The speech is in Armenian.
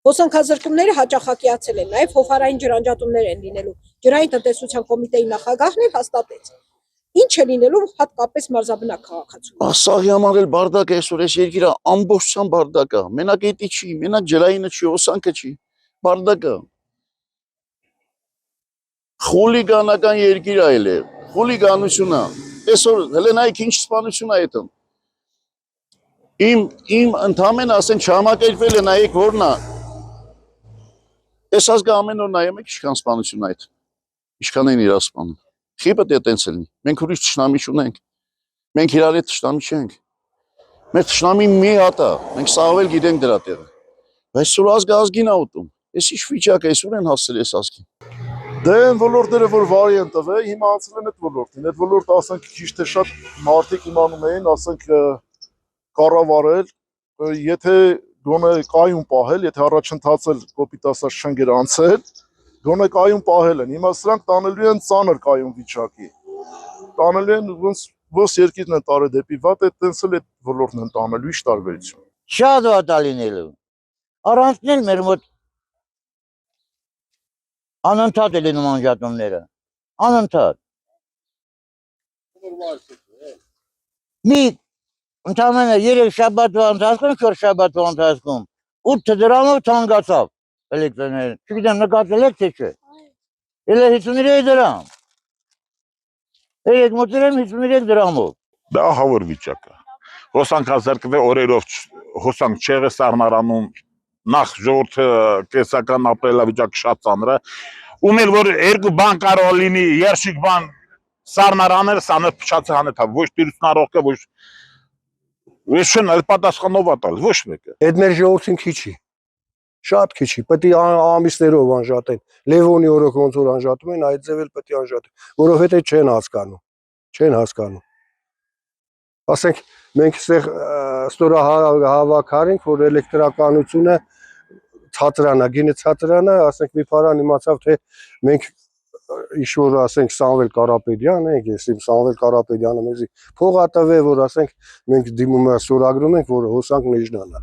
Հոսանքազրկումները հաճախակիացել են, նաև փոխարային ջրանջատումներ են լինելու։ Ջրային տնտեսության կոմիտեի նախագահն էլ հաստատեց։ Ինչ է լինելու հատկապես մարզաբնակ քաղաքացու։ Սաղի համար էլ բարդակ է այսօր, այս երկիրը ամբողջությամբ բարդակ է։ Մենակ էդի չի, մենակ ջրայինը չի, հոսանքը չի, բարդակ է։ Խուլիգանական երկիր այլ է, խուլիգանությունը։ Այսօր հələ նայեք ինչ սպանություն է այդում։ Իմ ընդհանրեն ասեն չհամակերպվել է, նայեք որն է։ Այս ազգը ամեն օր նայում եք ինչքան սպանություն այդ։ Ինչքան են իրար սպանում։ Չի պետք է տենց լինի։ Մենք ուրիշ թշնամի չունենք։ Մենք իրար հետ թշնամի չենք։ Մեր թշնամին մի հատ է, մենք սաղվել գիտենք դրա տեղը։ Բայց սուր ազգը ազգին է ուտում։ Այս ինչ վիճակ է, այսօր են հասել այս ազգին։ Դե այն ոլորտները, որ վարի են տվել, հիմա անցել են այդ ոլորտին։ Այդ ոլորտը ասենք քիչ թե շատ մարդիկ իմանում էին, ասենք կառավարել, եթե գոնե կայուն պահել, եթե առաջընթացել կոպիտ ասած չընկեր անցել, գոնե կայուն պահել են։ Հիմա սրանք տանելու են ծանր կայուն վիճակի։ Տանելու են ոնց երկիրն են տարել դեպի վատ, այդտենց էլ այդ ոլորտն են տանելու, ի՞նչ տարբերություն։ Շատ վատ է լինելու։ Առանցնել մեր մոտ անընդհատ են լինում անջատումները, անընդհատ։ Մի ընդամենը 3 շաբաթվա ընթացքում, 4 շաբաթվա ընթացքում 8 դրամով թանկացավ էլեկտրոէներգիան։ Չգիտեմ նկատել եք թե չէ։ Elə 53 դրամ։ Երեք մոտերեմ 53 դրամով։ Դա ահավոր վիճակ է։ Հոսանքազրկվել օրերով հոսանք չեղը սառնարանում նախ ժողովուրդը կեսական ապրելավիճակը շատ ծանր է։ Ում էլ որ երկու բան կարող լինի, երշիկ բան սառնարանել, սանը փչացը հանեթա, ոչ տիրուսնարողքը, ոչ շն էլ պատասխանով ատալ, ոչ մեկը։ Այդ մեր ժողովրդին քիչի, շատ քիչի, պետք է ամիսներով անջատեն, Լևոնի օրոք ոնց որ անջատում են, այդ ձև էլ պետք է անջատեն, որովհետև չեն հասկանում։ Ասենք մենք այստեղ ստորահավաքար ենք, որ էլեկտրականությունը ցածրանա, գինը ցածրանա, ասենք մի փարան իմացավ, թե մենք ինչ-որ ասենք Սամվել Կարապետյան ենք, ես իմ Սամվել Կարապետյանը մեզի փող ատվե, որ ասենք մենք դիմում ստորագրում ենք, որ հոսանք մեջնանա։